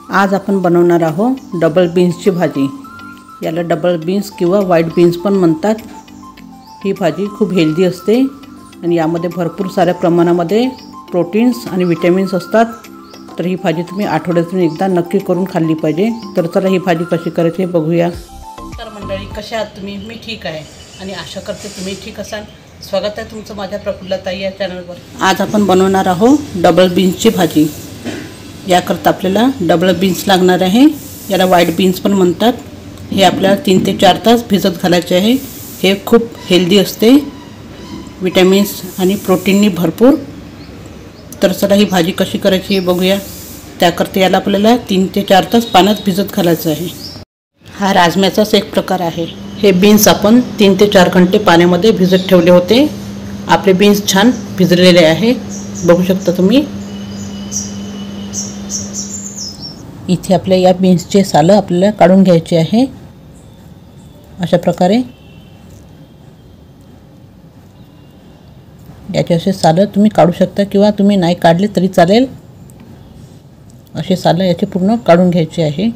आज आपण बनवणार आहोत डबल बीन्सची भाजी। याला डबल बीन्स किंवा व्हाईट बीन्स पण म्हणतात। ही भाजी खूप हेल्दी असते आणि यामध्ये भरपूर साऱ्या प्रमाणामध्ये प्रोटीन्स आणि विटॅमिन्स असतात। तर ही भाजी तुम्ही आठवड्यातून एकदा नक्की करून खाल्ली पाहिजे। तर चला ही भाजी कशी करायची हे बघूया। तर मंडळी, कशा आहात तुम्ही? मी ठीक आहे आणि आशा करते तुम्ही ठीक असाल। स्वागत आहे तुमचं माझ्या प्रफुल्लताई या चॅनलवर। आज आपण बनवणार आहोत डबल बीन्सची भाजी। याकरता आपल्याला डबल बीन्स लागणार आहे। याला व्हाईट बीन्स पण म्हणतात। हे आपल्याला 3 ते 4 तास भिजत घालायचे आहे। हे खूप हेल्दी असते, विटॅमिन्स आणि प्रोटीननी भरपूर। तर चला ही भाजी कशी करायची हे बघूया। त्याकरता याला आपल्याला 3 ते 4 तास पाण्यात भिजत घालायचं आहे। हा राजम्याचाच एक प्रकार आहे। हे बीन्स आपण 3 ते 4 घंटे पाण्यामध्ये भिजत ठेवले होते। आपले बीन्स छान भिजलेले आहे, बघू शकता तुम्ही। इथे आपल्या या बीन्सचे सालं आपल्याला काढून घ्यायचे आहे। अशा प्रकारे याचे असे सालं तुम्ही काढू शकता किंवा तुम्ही नाही काढले तरी चालेल। असे सालं याचे पूर्ण काढून घ्यायचे आहे।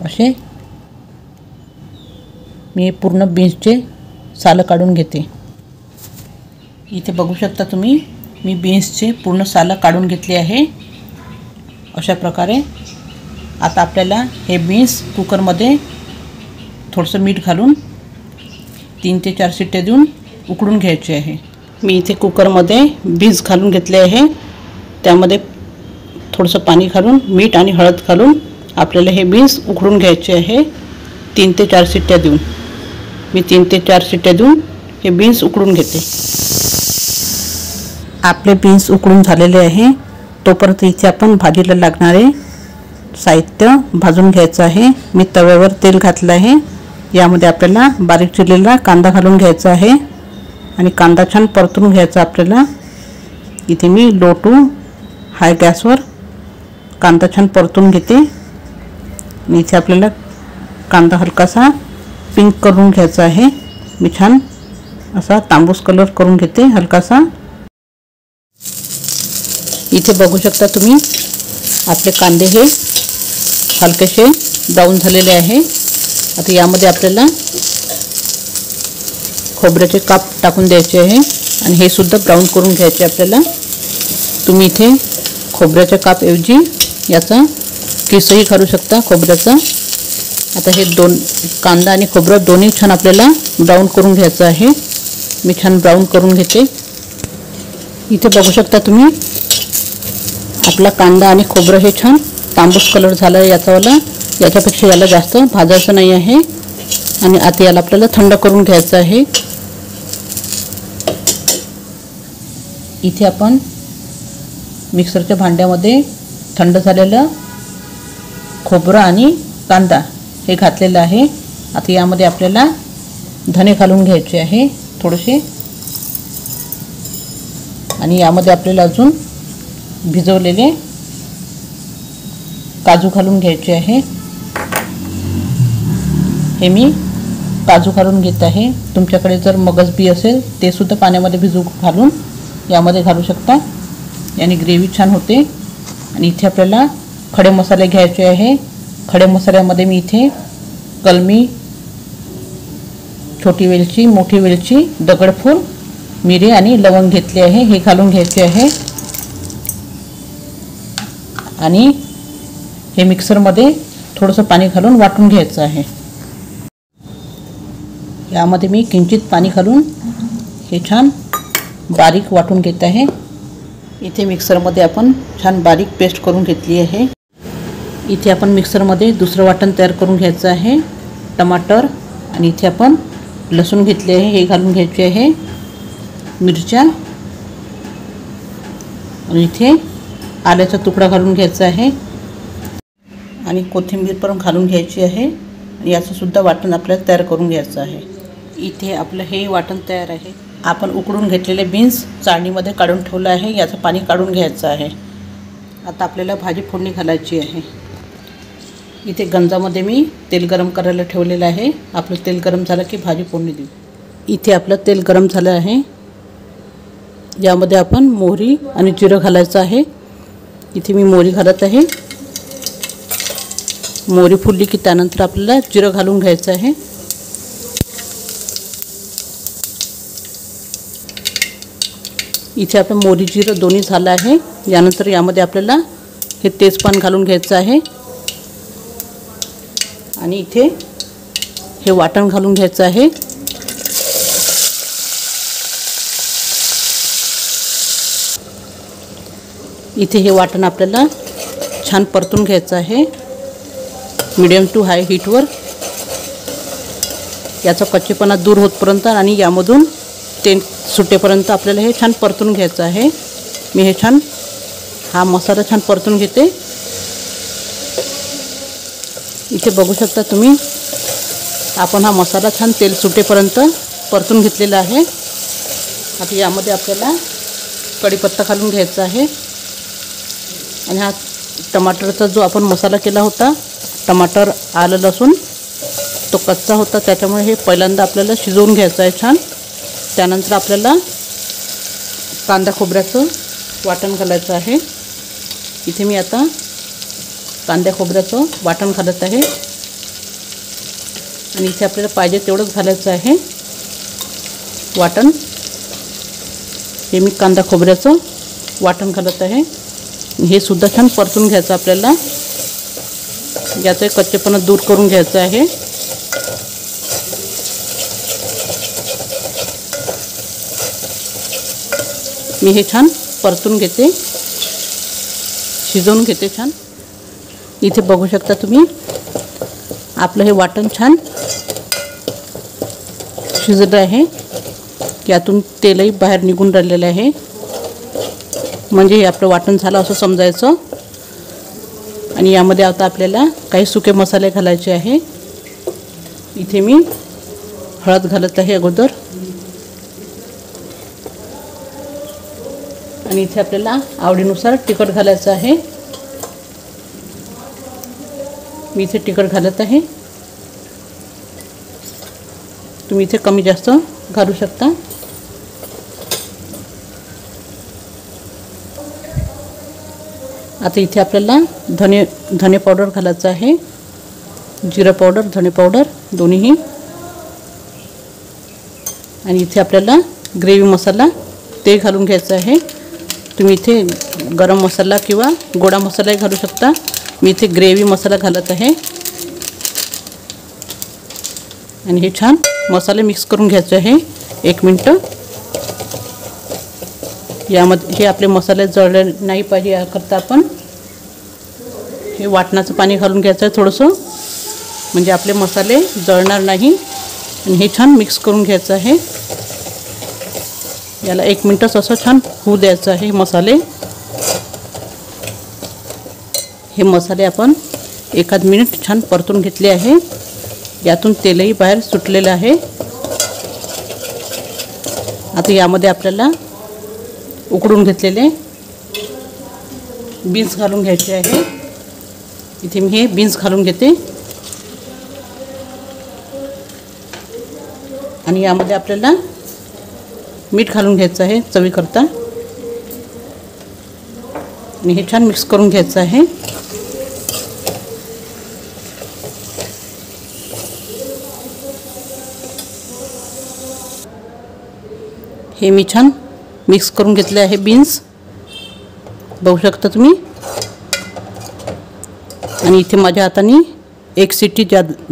असे मी पूर्ण बीन्सचे सालं काढून घेते। इथे बघू शकता तुम्ही, मी बीन्सचे पूर्ण सालं काढून घेतले आहे। अशा प्रकारे आता आपल्याला हे बीन्स कुकरमध्ये थोडंसं मीठ घालून 3 ते 4 शिट्ट्या देऊन उकडून घ्यायचे आहे। मी इथे कुकरमध्ये बीन्स घालून घेतले आहे। त्यामध्ये थोडंसं पाणी घालून मीठ आणि हळद घालून आपल्याला हे बीन्स उकडून घ्यायचे आहे 3 ते 4 शिट्ट्या देऊन। मी 3 ते 4 शिट्ट्या देऊन हे बीन्स उकडून घेते। आपले बीन्स उकडून झालेले आहे। तोपर्यंत इथे आपण भाजीला लागणारे साहित्य भाजून घ्यायचं आहे। मी तव्यावर तेल घातलं आहे। यामध्ये आपल्याला बारीक चिरलेला कांदा घालून घ्यायचा आहे आणि कांदा छान परतून घ्यायचा आपल्याला। इथे मी लो टू हाय गॅसवर कांदा छान परतून घेते। इथे आपल्याला कांदा हलकासा पिंक करून घ्यायचा आहे। मी छान असा तांबूस कलर करून घेते हलकासा। इथे बघू शकता तुम्ही, आपले कांदे हे हलकेसे ब्राऊन झालेले आहे। आता यामध्ये आपल्याला खोबऱ्याचे काप टाकून द्यायचे आहे आणि हे सुद्धा ब्राऊन करून घ्यायचे आपल्याला। तुम्ही इथे खोबऱ्याच्या काप ऐवजी याचा किसही घालू शकता खोबऱ्याचा। आता हे कांदा आणि खोबरं दोन्ही छान आपल्याला ब्राऊन करून घ्यायचं आहे। मी छान ब्राऊन करून घेते। इथे बघू शकता तुम्ही, आपला कांदा आणि खोबरं हे छान तांबूस कलर झाला आहे याचावाला। याच्यापेक्षा याला जास्त भाजायचं नाही आहे आणि आता याला आपल्याला थंड करून घ्यायचं आहे। इथे आपण मिक्सरच्या भांड्यामध्ये थंड झालेलं खोबरं आणि कांदा हे घातलेलं आहे। आता यामध्ये आपल्याला धने घालून घ्यायचे आहे थोडेसे आणि यामध्ये आपल्याला अजून भिजवलेले काजू घालून घ्यायचे आहे। हे मी काजू घालून घेत आहे। तुमच्याकडे जर मगज बी असेल ते सुद्धा पाण्यामध्ये भिजू घालून यामध्ये घालू शकता। याने ग्रेव्ही छान होते। आणि इथे आपल्याला खडे मसाले घ्यायचे आहे। खडे मसाल्यामध्ये मी इथे कलमी, छोटी वेलची, मोठी वेलची, दगडफूल, मिरे आणि लवंग घेतले आहे। हे घालून घ्यायचे आहे आणि हे मिक्सरमध्ये थोडंसं पाणी घालून वाटून घ्यायचं आहे। यामध्ये मी किंचित पाणी घालून हे छान बारीक वाटून घेत आहे। इथे मिक्सरमध्ये आपण छान बारीक पेस्ट करून घेतली आहे। इथे आपण मिक्सरमध्ये दुसरं वाटण तयार करून घ्यायचं आहे। टमाटर आणि इथे आपण लसूण घेतले आहे, हे घालून घ्यायचे आहे। मिरच्या आणि इथे आल्याचा तुकडा घालून घ्यायचा आहे आणि कोथिंबीर पण घालून घ्यायची आहे। याचं सुद्धा वाटण आपल्याला तयार करून घ्यायचं आहे। इथे आपलं हे वाटण तयार आहे। आपण उकडून घेतलेले बीन्स चाळणीमध्ये काढून ठेवलं आहे। याचं पाणी काढून घ्यायचं आहे। आता आपल्याला भाजी फोडणी घालायची आहे। इथे गंजामध्ये मी तेल गरम करायला ठेवलेलं आहे। आपलं तेल गरम झालं की भाजी फोडणी देऊ। इथे आपलं तेल गरम झालं आहे। यामध्ये आपण मोहरी आणि जिरं घालायचं आहे। इथे मी मोहरी घालत आहे। मोहरी फुलली की त्यानंतर आपल्याला जिरं घालून घ्यायचं आहे। इथे आपलं मोहरी जिरं दोन्ही झालं आहे। यानंतर यामध्ये आपल्याला हे तेजपान घालून घ्यायचं आहे आणि इथे हे वाटण घालून घ्यायचं आहे। इथे हे वाटण आपल्याला छान परतून घ्यायचं आहे मीडियम टू हाय हीटवर। याचा कच्चेपणा दूर होतपर्यंत आणि यामधून तेल सुटेपर्यंत आपल्याला हे छान परतून घ्यायचं आहे। मी हे छान हा मसाला छान परतून घेते। इथे बघू शकता तुम्ही आपण हा मसाला छान तेल सुटेपर्यंत परतून घेतलेला आहे। आता यामध्ये आपल्याला कढीपत्ता घालून घ्यायचा आहे आणि हा टमाटरचा जो आपण मसाला केला होता, टमाटर आलं लसूण तो कच्चा होता, त्याच्यामुळे हे पहिल्यांदा आपल्याला शिजवून घ्यायचं आहे छान। त्यानंतर आपल्याला कांदा खोबऱ्याचं वाटण घालायचं आहे। इथे मी आता कांदा खोबऱ्याचं वाटण घालत आहे आणि इथे आपल्याला पाहिजे तेवढंच घालायचं आहे वाटण। हे मी कांदा खोबऱ्याचं वाटण घालत आहे। हे सुद्धा छान परतून घ्यायचं आपल्याला। याचा कच्चेपणा दूर करून घ्यायचं आहे। मी हे छान परतून घेते, शिजवून घेते छान। इथे बघू शकता तुम्ही आपलं हे वाटण छान शिजलं आहे। यातून तेलही बाहेर निघून राहिलेलं आहे, म्हणजे हे आपलं वाटण झालं असं समजायचं। आणि यामध्ये आता आपल्याला काही सुके मसाले घालायचे आहे। इथे मी हळद घालत आहे अगोदर आणि इथे आपल्याला आवडीनुसार तिखट घालायचं आहे। मी इथे तिखट घालत आहे, तुम्ही इथे कमी जास्त घालू शकता। आता इथे आपल्याला धने पावडर घालायचं आहे, जिरा पावडर, धने पावडर दोन्हीही। आणि इथे आपल्याला ग्रेव्ही मसाला ते घालून घ्यायचं आहे। तुम्ही इथे गरम मसाला किंवा गोडा मसालाही घालू शकता। मी इथे ग्रेव्ही मसाला घालत आहे आणि हे छान मसाले मिक्स करून घ्यायचे आहे 1 मिनिट। यामध्ये हे आपले मसाले जळले नाही पाहिजे याकरता आपण हे वाटणाचं पाणी घालून घ्यायचं आहे थोडंसं, म्हणजे आपले मसाले जळणार नाही। आणि हे छान मिक्स करून घ्यायचं आहे। याला 1 मिनिटच असं छान होऊ द्यायचं आहे मसाले। हे मसाले आपण 1 मिनिट छान परतून घेतले आहे। यातून तेलही बाहेर सुटलेलं आहे। आता यामध्ये आपल्याला उकडून घेतलेले बीन्स घालून घ्यायचे आहे। इथे मी हे बीन्स घालून घेते आणि यामध्ये आपल्याला मीठ घालून घ्यायचं आहे चवीकरता आणि हे छान मिक्स करून घ्यायचं आहे। हे मी छान मिक्स करून घेतले आहे बीन्स, बघू शकता तुम्ही। आणि इथे माझ्या हाताने 1 शिट्टी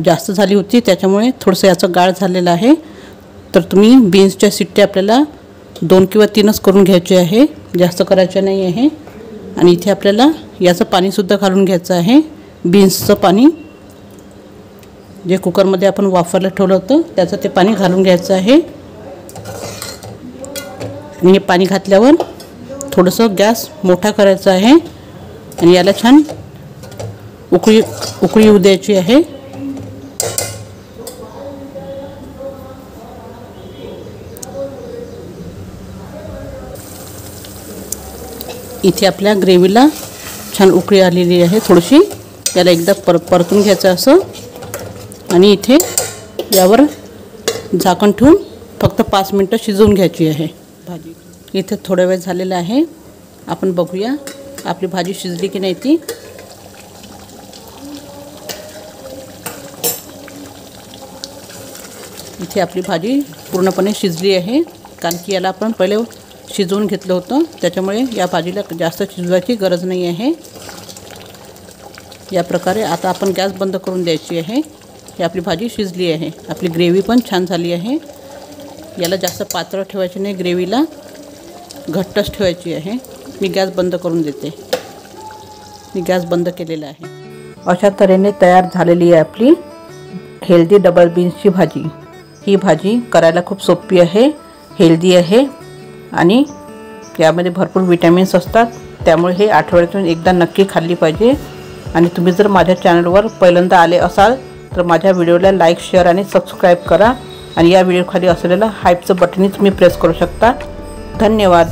जास्त झाली होती, त्याच्यामुळे थोडंसं याचं गाळ झालेलं आहे। तर तुम्ही बीन्सच्या शिट्ट्या आपल्याला 2 किंवा 3च करून घ्यायचे आहे, जास्त करायचे नाही आहे। आणि इथे आपल्याला याचं पाणीसुद्धा घालून घ्यायचं आहे, बीन्सचं पाणी जे कुकरमध्ये आपण वाफवायला ठेवलं होतं त्याचं ते पाणी घालून घ्यायचं आहे। आणि हे पाणी घातल्यावर थोडंसं गॅस मोठा करायचा आहे आणि याला छान उकळी येऊ द्यायची आहे। इथे आपल्या ग्रेव्हीला छान उकळी आलेली आहे थोडीशी। याला एकदा परतून घ्यायचं असं आणि इथे यावर झाकण ठेवून फक्त 5 मिनिटं शिजवून घ्यायची आहे भाजी। इथे थोडा वेळ झालेला आहे, आपण बघूया आपली भाजी शिजली की नाही ती। इथे आपली भाजी पूर्णपणे शिजली आहे, कारण की याला आपण पहिले शिजवून घेतलं होतं, त्याच्यामुळे या भाजीला जास्त शिजवायची गरज नाही आहे। या प्रकारे आता आपण गॅस बंद करून द्यायची आहे। ही आपली भाजी शिजली आहे, आपली ग्रेव्ही पण छान झाली आहे। याला जास्त पातळ ठेवायची नाही, ग्रेव्हीला घट्टच ठेवायची आहे। मी गॅस बंद करून देते। मी गॅस बंद केलेला आहे। अशा तऱ्हेने तयार झालेली आहे आपली हेल्दी डबल बीन्सची भाजी। ही भाजी करायला खूप सोपी आहे, हेल्दी आहे आणि यामध्ये भरपूर विटॅमिन्स असतात, त्यामुळे हे आठवड्यातून एकदा नक्की खाल्ली पाहिजे। आणि तुम्ही जर माझ्या चॅनलवर पहिल्यांदा आले असाल तर माझ्या व्हिडिओला लाईक, शेअर आणि सबस्क्राईब करा आणि या व्हिडिओ खाली असलेलं हाईपचं बटनही तुम्ही प्रेस करू शकता। धन्यवाद।